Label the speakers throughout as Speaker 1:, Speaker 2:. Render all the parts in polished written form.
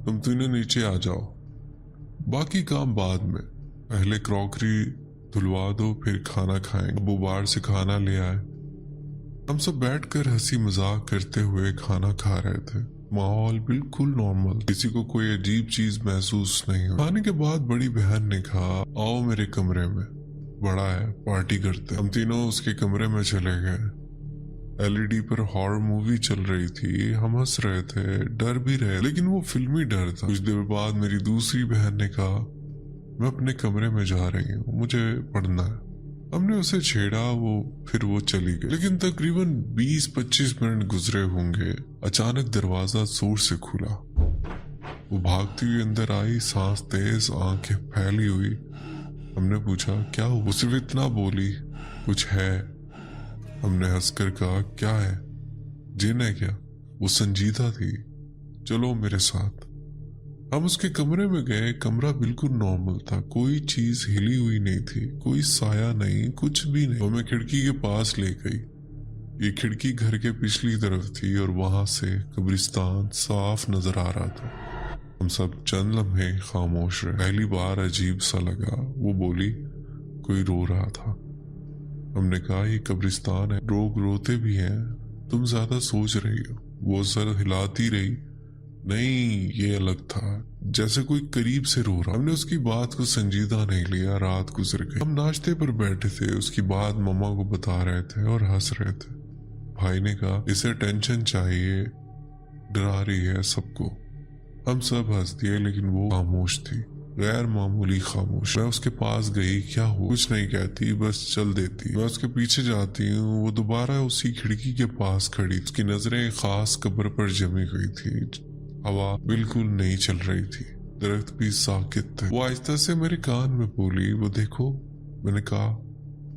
Speaker 1: तुम तीनों नीचे आ जाओ, बाकी काम बाद में, पहले क्रॉकरी धुलवा दो फिर खाना खाएंगे। अबू बाहर से खाना ले आए। हम सब बैठकर हंसी मजाक करते हुए खाना खा रहे थे। माहौल बिल्कुल नॉर्मल, किसी को कोई अजीब चीज महसूस नहीं हुई। खाने के बाद बड़ी बहन ने कहा, आओ मेरे कमरे में, बड़ा है, पार्टी करते। हम तीनों उसके कमरे में चले गए। एलईडी पर हॉरर मूवी चल रही थी। हम हंस रहे थे, डर भी रहे, लेकिन वो फिल्मी डर था। कुछ देर बाद मेरी दूसरी बहन ने कहा, मैं अपने कमरे में जा रही हूँ, मुझे पढ़ना है। हमने उसे छेड़ा, फिर वो चली गई। लेकिन तकरीबन 20-25 मिनट गुजरे होंगे, अचानक दरवाजा जोर से खुला। वो भागती हुई अंदर आई, सांस तेज, आंखें फैली हुई। हमने पूछा, क्या हुआ? वो सिर्फ इतना बोली, कुछ है। हमने हंसकर कहा, क्या है? जिन है क्या? वो संजीदा थी, चलो मेरे साथ। हम उसके कमरे में गए। कमरा बिल्कुल नॉर्मल था, कोई चीज हिली हुई नहीं थी, कोई साया नहीं, कुछ भी नहीं। वो हमें खिड़की के पास ले गई। ये खिड़की घर के पिछली तरफ थी और वहां से कब्रिस्तान साफ नजर आ रहा था। हम सब चंद लम्हे खामोश रहे। पहली बार अजीब सा लगा। वो बोली, कोई रो रहा था। हमने कहा, ये कब्रिस्तान है, लोग रोते भी हैं, तुम ज्यादा सोच रही हो। वो सर हिलाती रही, नहीं ये अलग था, जैसे कोई करीब से रो रहा। हमने उसकी बात को संजीदा नहीं लिया। रात गुजर गई। हम नाश्ते पर बैठे थे। उसकी बात मम्मा को बता रहे थे और हंस रहे थे। भाई ने कहा, इसे टेंशन चाहिए, डरा रही है सबको। हम सब हंस दिए, लेकिन वो खामोश थी, गैर मामूली खामोश। मैं उसके पास गई, क्या हो? कुछ नहीं कहती, बस चल देती। मैं उसके पीछे जाती हूँ, वो दोबारा उसी खिड़की के पास खड़ी। उसकी नजरें खास कब्र पर जमी हुई थी। हवा बिल्कुल नहीं चल रही थी, दरख्त भी साकित थे। वो आहिस्ता से मेरे कान में बोली, वो देखो। मैंने कहा,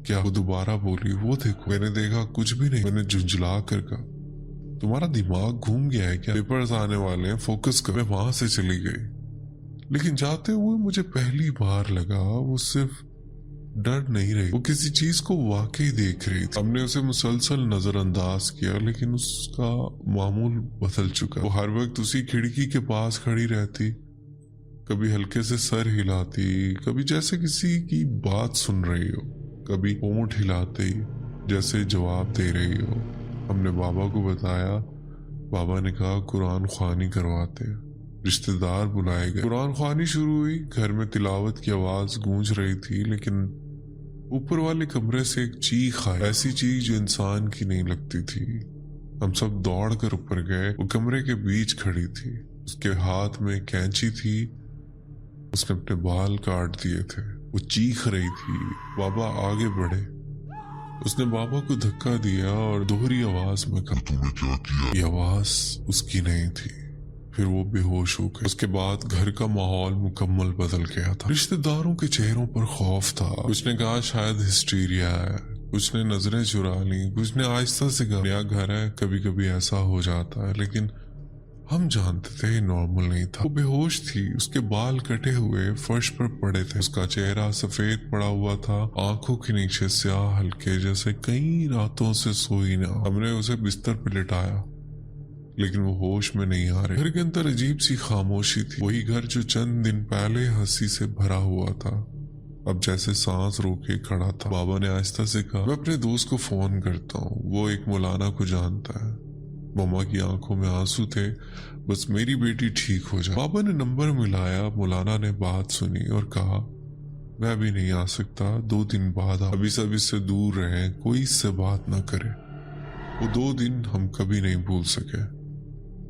Speaker 1: क्या? वो दोबारा बोली, वो देखो। मैंने देखा, कुछ भी नहीं। मैंने झुंझला कर कहा, तुम्हारा दिमाग घूम गया है क्या? पेपर्स आने वाले हैं, फोकस कर। मैं वहां से चली गई। लेकिन जाते हुए मुझे पहली बार लगा वो सिर्फ डर नहीं रही, वो किसी चीज को वाकई देख रही थी। हमने उसे मुसलसल नजरअंदाज किया, लेकिन उसका मामूल बदल चुका। वो हर वक्त उसी खिड़की के पास खड़ी रहती, कभी हल्के से सर हिलाती, कभी जैसे किसी की बात सुन रही हो, कभी होंठ हिलाते जैसे जवाब दे रही हो। हमने बाबा को बताया। बाबा ने कहा, कुरान ख्वानी करवाते हैं। रिश्तेदार बुलाए गए। कुरान ख्वानी शुरू हुई। घर में तिलावत की आवाज गूंज रही थी, लेकिन ऊपर वाले कमरे से एक चीख आई, ऐसी चीख जो इंसान की नहीं लगती थी। हम सब दौड़ कर ऊपर गए। वो कमरे के बीच खड़ी थी, उसके हाथ में कैंची थी, उसने अपने बाल काट दिए थे। वो चीख रही थी। बाबा आगे बढ़े। उसने बाबा को धक्का दिया और दोहरी आवाज में कहा, तूने क्या किया? ये आवाज उसकी नहीं थी। फिर वो बेहोश हो गए। उसके बाद घर का माहौल मुकम्मल बदल गया था। रिश्तेदारों के चेहरों पर खौफ था। कुछ ने कहा शायद हिस्टीरिया है, कुछ ने नजरें चुरा ली, कुछ ने आहिस्ता से कहा, नया घर है, कभी कभी ऐसा हो जाता है। लेकिन हम जानते थे नॉर्मल नहीं था। वो बेहोश थी, उसके बाल कटे हुए फर्श पर पड़े थे, उसका चेहरा सफेद पड़ा हुआ था, आंखों के नीचे स्याह हल्के, जैसे कई रातों से सोई ना। हमने उसे बिस्तर पर लिटाया, लेकिन वो होश में नहीं आ रहे। घर के अंदर अजीब सी खामोशी थी। वही घर जो चंद दिन पहले हंसी से भरा हुआ था, अब जैसे सांस रोके खड़ा था। बाबा ने आहिस्ता से कहा, मैं अपने दोस्त को फोन करता हूँ, वो एक मौलाना को जानता है। मम्मा की आंखों में आंसू थे, बस मेरी बेटी ठीक हो जाए। बाबा ने नंबर मिलाया। मौलाना ने बात सुनी और कहा, मैं भी नहीं आ सकता, 2 दिन बाद। अभी सब इससे दूर रहे, कोई इससे बात ना करे। वो 2 दिन हम कभी नहीं भूल सके।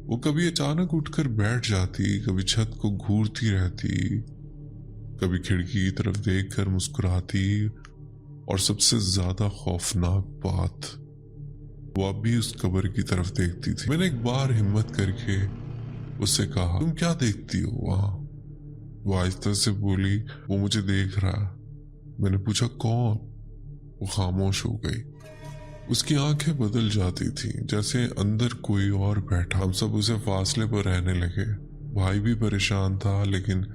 Speaker 1: वो कभी अचानक उठकर बैठ जाती, कभी छत को घूरती रहती, कभी खिड़की की तरफ देखकर मुस्कुराती, और सबसे ज्यादा खौफनाक बात, वो अब भी उस कब्र की तरफ देखती थी। मैंने एक बार हिम्मत करके उससे कहा, तुम क्या देखती हो वहां? वो आहिस्ता से बोली, वो मुझे देख रहा। मैंने पूछा, कौन? वो खामोश हो गई। उसकी आंखें बदल जाती थी, जैसे अंदर कोई और बैठा। हम सब उसे फासले पर रहने लगे। भाई भी परेशान था, लेकिन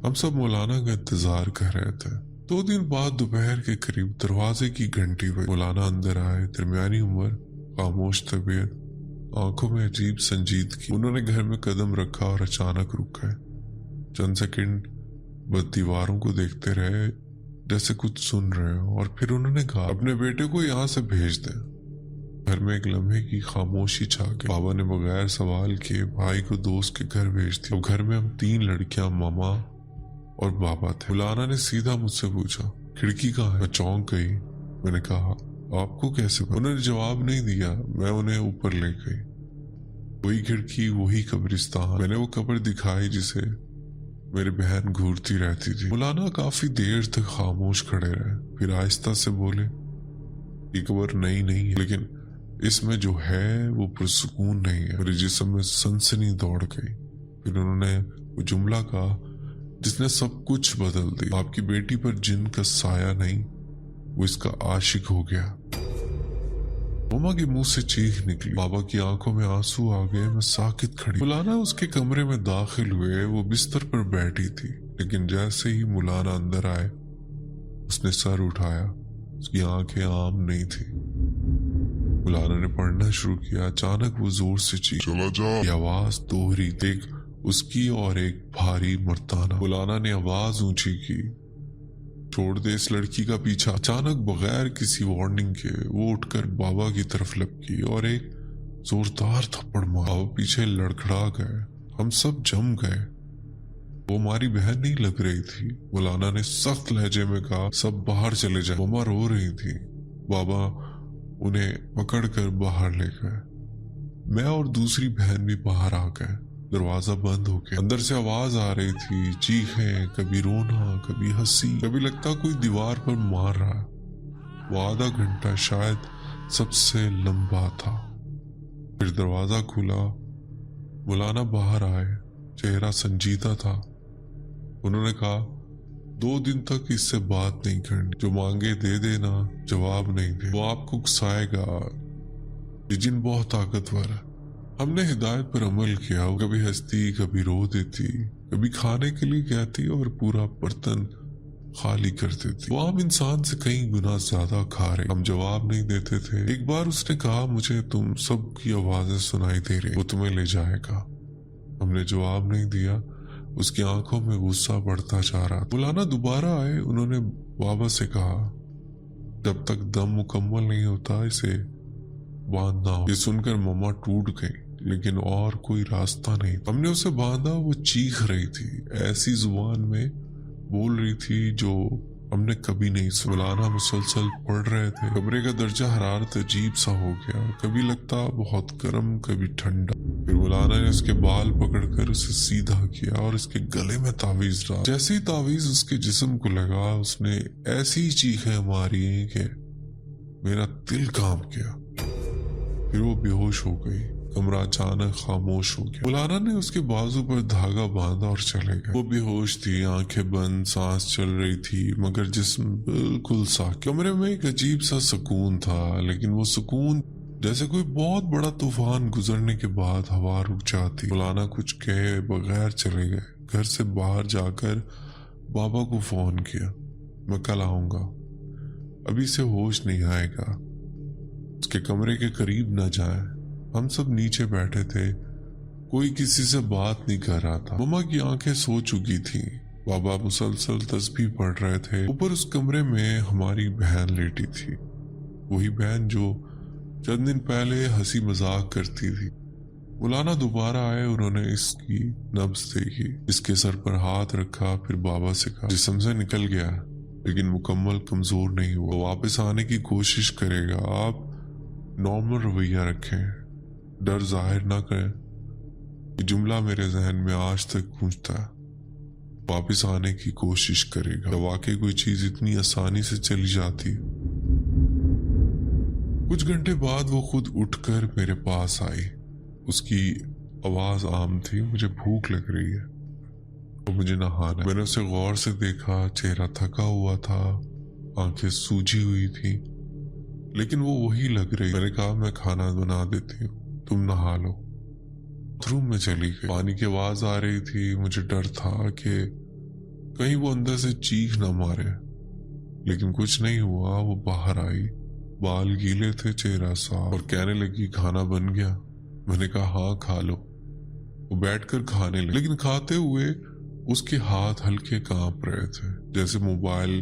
Speaker 1: हम सब मौलाना का इंतजार कर रहे थे। 2 दिन बाद दोपहर के करीब दरवाजे की घंटी बजी। मौलाना अंदर आए, दरमियानी उम्र, खामोश तबीयत। आंखों में अजीब संजीदगी। उन्होंने घर में कदम रखा और अचानक रुक गए। चंद सेकंड बस दीवारों को देखते रहे जैसे कुछ सुन रहे हो, और फिर उन्होंने कहा, अपने बेटे को यहाँ से भेज दें। घर में एक लम्हे की खामोशी छा गई। बाबा ने बगैर सवाल के भाई को दोस्त के घर भेज दिया। घर में हम 3 लड़कियां, मामा और बाबा थे। मौलाना ने सीधा मुझसे पूछा, खिड़की कहाँ है? मैं चौंक गई। मैंने कहा, आपको कैसे पता? उन्होंने जवाब नहीं दिया। मैं उन्हें ऊपर ले गई। वही खिड़की, वही कब्रिस्तान। मैंने वो कब्र दिखाई जिसे मेरी बहन घूरती रहती थी। मौलाना काफी देर तक खामोश खड़े रहे, फिर आहिस्ता से बोले, ये कब्र नई नहीं है, लेकिन इसमें जो है वो पुरसुकून नहीं है। मेरे जिस्म में सनसनी दौड़ गई। फिर उन्होंने वो जुमला कहा जिसने सब कुछ बदल दिया, आपकी बेटी पर जिन का साया नहीं, वो इसका आशिक हो गया। मम्मा के मुंह से चीख निकली। बाबा की आंखों में आंसू आ गए। मैं साकित खड़ी। मौलाना उसके कमरे में दाखिल हुए। वो बिस्तर पर बैठी थी, लेकिन जैसे ही मौलाना अंदर आए उसने सर उठाया। उसकी आंखें आम नहीं थी। मौलाना ने पढ़ना शुरू किया। अचानक वो जोर से चीखी, चला जा। ये आवाज दोहरी, एक उसकी और एक भारी मर्दाना। मौलाना ने आवाज ऊंची की, छोड़ दे इस लड़की का पीछा। अचानक बगैर किसी वार्निंग के वो उठकर बाबा की तरफ लपकी और एक जोरदार थप्पड़ मारा। बाबा पीछे लड़खड़ा गए। हम सब जम गए। वो हमारी बहन नहीं लग रही थी। मौलाना ने सख्त लहजे में कहा, सब बाहर चले जाए। मम्मा रो रही थी। बाबा उन्हें पकड़कर बाहर ले गए। मैं और दूसरी बहन भी बाहर आ गए। दरवाजा बंद हो गया। अंदर से आवाज आ रही थी, चीखें, कभी रोना, कभी हंसी, कभी लगता कोई दीवार पर मार रहा। वो आधा घंटा शायद सबसे लंबा था। फिर दरवाजा खुला। मौलाना बाहर आए। चेहरा संजीदा था। उन्होंने कहा, 2 दिन तक इससे बात नहीं करनी, जो मांगे दे देना, जवाब नहीं दे, वो आपको उकसाएगा। ये जिन बहुत ताकतवर है। हमने हिदायत पर अमल किया। वो कभी हंसती, कभी रो देती, कभी खाने के लिए कहती और पूरा बर्तन खाली कर देती। वो आम इंसान से कई गुना ज्यादा खा रहे। हम जवाब नहीं देते थे। एक बार उसने कहा, मुझे तुम सबकी आवाजें सुनाई दे रही, वो तुम्हें ले जाएगा। हमने जवाब नहीं दिया। उसकी आंखों में गुस्सा बढ़ता जा रहा। मौलाना दोबारा आए। उन्होंने बाबा से कहा, जब तक दम मुकम्मल नहीं होता इसे बांधना हो। ये सुनकर मम्मा टूट गई, लेकिन और कोई रास्ता नहीं। हमने उसे बांधा। वो चीख रही थी, ऐसी जुबान में बोल रही थी जो हमने कभी नहीं सुना। मौलाना मुसलसल पढ़ रहे थे। कमरे का दर्जा हरारत अजीब सा हो गया। कभी लगता बहुत गर्म, कभी ठंडा। फिर मौलाना ने उसके बाल पकड़कर उसे सीधा किया और उसके गले में तावीज डाला। जैसे ही तावीज उसके जिस्म को लगा, उसने ऐसी चीखें मारी कि मेरा दिल कांप गया। फिर वो बेहोश हो गई। कमरा अचानक खामोश हो गया। मौलाना ने उसके बाजू पर धागा बांधा और चले गए। वो बेहोश थी, आंखें बंद, सांस चल रही थी, मगर जिस्म बिल्कुल साफ। कमरे में एक अजीब सा सुकून था, लेकिन वो सुकून जैसे कोई बहुत बड़ा तूफान गुजरने के बाद हवा रुक जाती। मौलाना कुछ कहे बगैर चले गए। घर से बाहर जाकर बाबा को फोन किया, मैं कल आऊंगा, अभी से होश नहीं आएगा, उसके कमरे के करीब न जाए। हम सब नीचे बैठे थे। कोई किसी से बात नहीं कर रहा था। मम्मा की आंखें सो चुकी थी। बाबा मुसलसल तस्बीह पढ़ रहे थे। ऊपर उस कमरे में हमारी बहन लेटी थी, वही बहन जो चंद दिन पहले हंसी मजाक करती थी। मौलाना दोबारा आए। उन्होंने इसकी नब्ज देखी, इसके सर पर हाथ रखा, फिर बाबा से कहा, जिस्म से निकल गया लेकिन मुकम्मल कमजोर नहीं हुआ, वापस आने की कोशिश करेगा। आप नॉर्मल रवैया रखें, डर जाहिर ना करें। ये जुमला मेरे जहन में आज तक गूंजता है, वापस आने की कोशिश करेगा। वाकई कोई चीज इतनी आसानी से चली जाती। कुछ घंटे बाद वो खुद उठकर मेरे पास आई। उसकी आवाज आम थी, मुझे भूख लग रही है और मुझे नहाना। मैंने उसे गौर से देखा। चेहरा थका हुआ था, आंखें सूजी हुई थी, लेकिन वो वही लग रही। मैंने कहा, मैं खाना बना देती हूँ, तुम नहा लो। बाथरूम में चली गई। पानी की आवाज आ रही थी। मुझे डर था कि कहीं वो अंदर से चीख ना मारे, लेकिन कुछ नहीं हुआ। वो बाहर आई, बाल गीले थे, चेहरा साफ, और कहने लगी, खाना बन गया। मैंने कहा हाँ खा लो। वो बैठकर खाने लगे, लेकिन खाते हुए उसके हाथ हल्के कांप रहे थे, जैसे मोबाइल